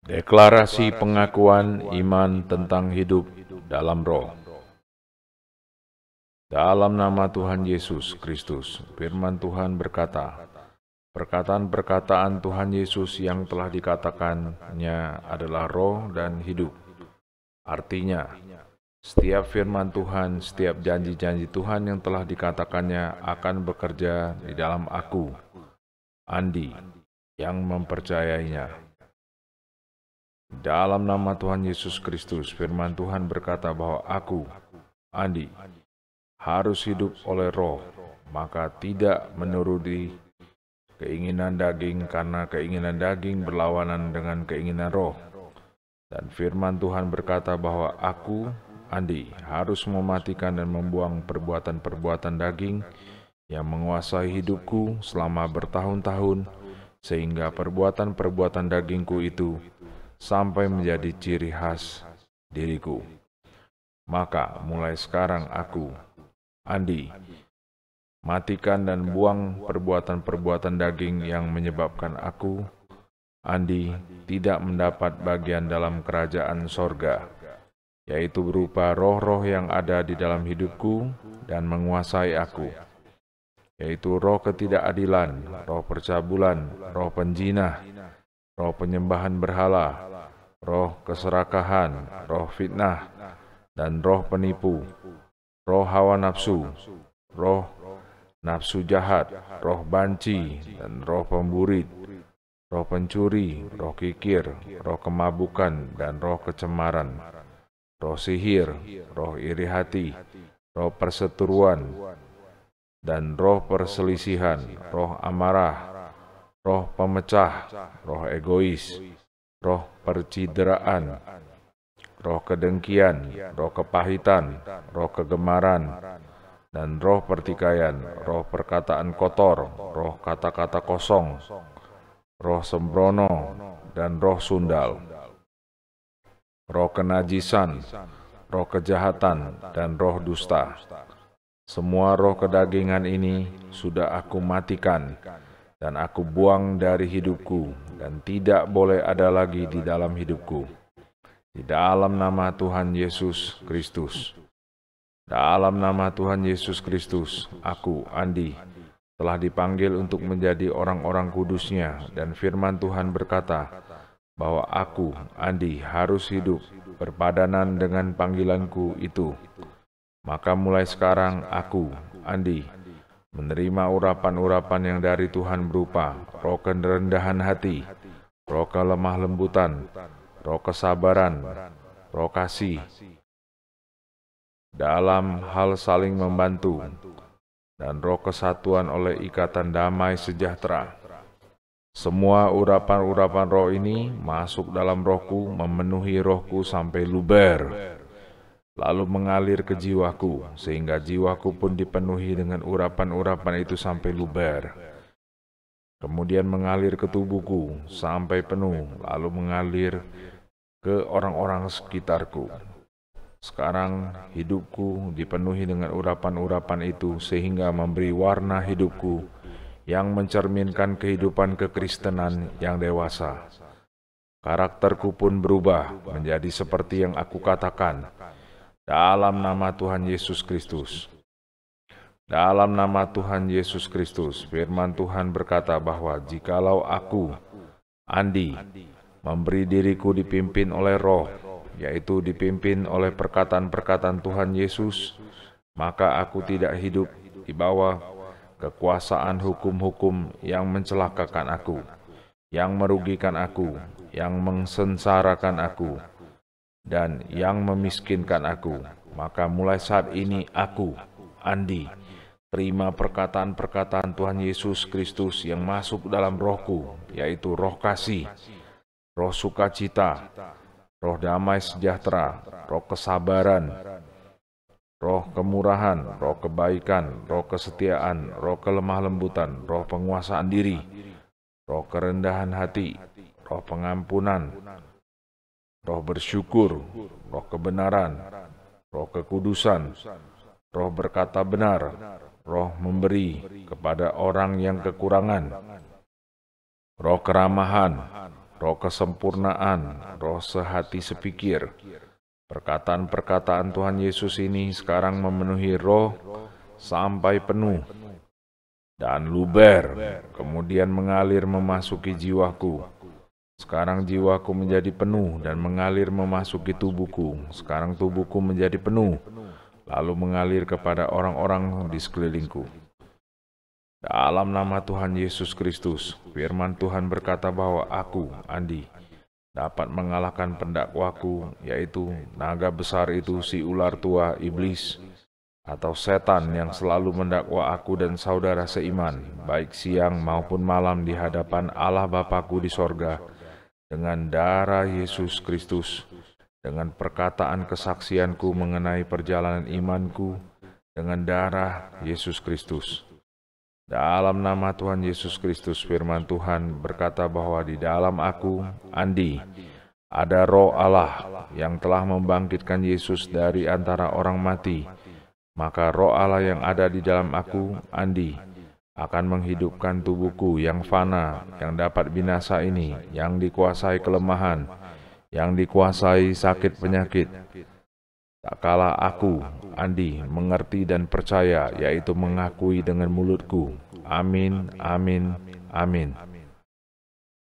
Deklarasi pengakuan iman tentang hidup dalam Roh. Dalam nama Tuhan Yesus Kristus, firman Tuhan berkata, perkataan-perkataan Tuhan Yesus yang telah dikatakannya adalah roh dan hidup. Artinya, setiap firman Tuhan, setiap janji-janji Tuhan yang telah dikatakannya akan bekerja di dalam aku, Andi, yang mempercayainya. Dalam nama Tuhan Yesus Kristus, firman Tuhan berkata bahwa aku, Andi, harus hidup oleh roh, maka tidak menuruti keinginan daging, karena keinginan daging berlawanan dengan keinginan roh. Dan firman Tuhan berkata bahwa aku, Andi, harus mematikan dan membuang perbuatan-perbuatan daging yang menguasai hidupku selama bertahun-tahun, sehingga perbuatan-perbuatan dagingku itu sampai menjadi ciri khas diriku. Maka mulai sekarang aku, Andi, matikan dan buang perbuatan-perbuatan daging yang menyebabkan aku, Andi, tidak mendapat bagian dalam kerajaan sorga, yaitu berupa roh-roh yang ada di dalam hidupku dan menguasai aku, yaitu roh ketidakadilan, roh percabulan, roh penjinah, roh penyembahan berhala, roh keserakahan, roh fitnah, dan roh penipu, roh hawa nafsu, roh nafsu jahat, roh banci, dan roh pemburit, roh pencuri, roh kikir, roh kemabukan, dan roh kecemaran, roh sihir, roh iri hati, roh perseteruan, dan roh perselisihan, roh amarah, roh pemecah, roh egois, roh percideraan, roh kedengkian, roh kepahitan, roh kegemaran, dan roh pertikaian, roh perkataan kotor, roh kata-kata kosong, roh sembrono, dan roh sundal, roh kenajisan, roh kejahatan, dan roh dusta. Semua roh kedagingan ini sudah aku matikan, dan aku buang dari hidupku, dan tidak boleh ada lagi di dalam hidupku. Di dalam nama Tuhan Yesus Kristus. Dalam nama Tuhan Yesus Kristus, aku, Andi, telah dipanggil untuk menjadi orang-orang kudusnya, dan firman Tuhan berkata bahwa aku, Andi, harus hidup berpadanan dengan panggilanku itu. Maka mulai sekarang aku, Andi, menerima urapan-urapan yang dari Tuhan berupa roh kerendahan hati, roh kelemah lembutan, roh kesabaran, roh kasih, dalam hal saling membantu, dan roh kesatuan oleh ikatan damai sejahtera. Semua urapan-urapan roh ini masuk dalam rohku, memenuhi rohku sampai luber, lalu mengalir ke jiwaku, sehingga jiwaku pun dipenuhi dengan urapan-urapan itu sampai luber. Kemudian mengalir ke tubuhku sampai penuh, lalu mengalir ke orang-orang sekitarku. Sekarang hidupku dipenuhi dengan urapan-urapan itu, sehingga memberi warna hidupku yang mencerminkan kehidupan kekristenan yang dewasa. Karakterku pun berubah menjadi seperti yang aku katakan. Dalam nama Tuhan Yesus Kristus. Dalam nama Tuhan Yesus Kristus, firman Tuhan berkata bahwa jikalau aku, Andi, memberi diriku dipimpin oleh roh, yaitu dipimpin oleh perkataan-perkataan Tuhan Yesus, maka aku tidak hidup di bawah kekuasaan hukum-hukum yang mencelakakan aku, yang merugikan aku, yang mengsensarakan aku, dan yang memiskinkan aku. Maka mulai saat ini aku, Andi, terima perkataan-perkataan Tuhan Yesus Kristus yang masuk dalam rohku, yaitu roh kasih, roh sukacita, roh damai sejahtera, roh kesabaran, roh kemurahan, roh kebaikan, roh kesetiaan, roh kelemah lembutan, roh penguasaan diri, roh kerendahan hati, roh pengampunan, roh bersyukur, roh kebenaran, roh kekudusan, roh berkata benar, roh memberi kepada orang yang kekurangan, roh keramahan, roh kesempurnaan, roh sehati sepikir. Perkataan-perkataan Tuhan Yesus ini sekarang memenuhi roh sampai penuh dan luber, kemudian mengalir memasuki jiwaku. Sekarang jiwaku menjadi penuh dan mengalir memasuki tubuhku. Sekarang tubuhku menjadi penuh, lalu mengalir kepada orang-orang di sekelilingku. Dalam nama Tuhan Yesus Kristus, firman Tuhan berkata bahwa aku, Andi, dapat mengalahkan pendakwaku, yaitu naga besar itu, si ular tua, iblis, atau setan yang selalu mendakwa aku dan saudara seiman, baik siang maupun malam di hadapan Allah Bapa-Ku di sorga, dengan darah Yesus Kristus, dengan perkataan kesaksianku mengenai perjalanan imanku, dengan darah Yesus Kristus. Dalam nama Tuhan Yesus Kristus, firman Tuhan berkata bahwa di dalam aku, Andi, ada roh Allah yang telah membangkitkan Yesus dari antara orang mati. Maka roh Allah yang ada di dalam aku, Andi, akan menghidupkan tubuhku yang fana, yang dapat binasa ini, yang dikuasai kelemahan, yang dikuasai sakit penyakit. Tak kala aku, Andi, mengerti dan percaya, yaitu mengakui dengan mulutku. Amin, amin, amin.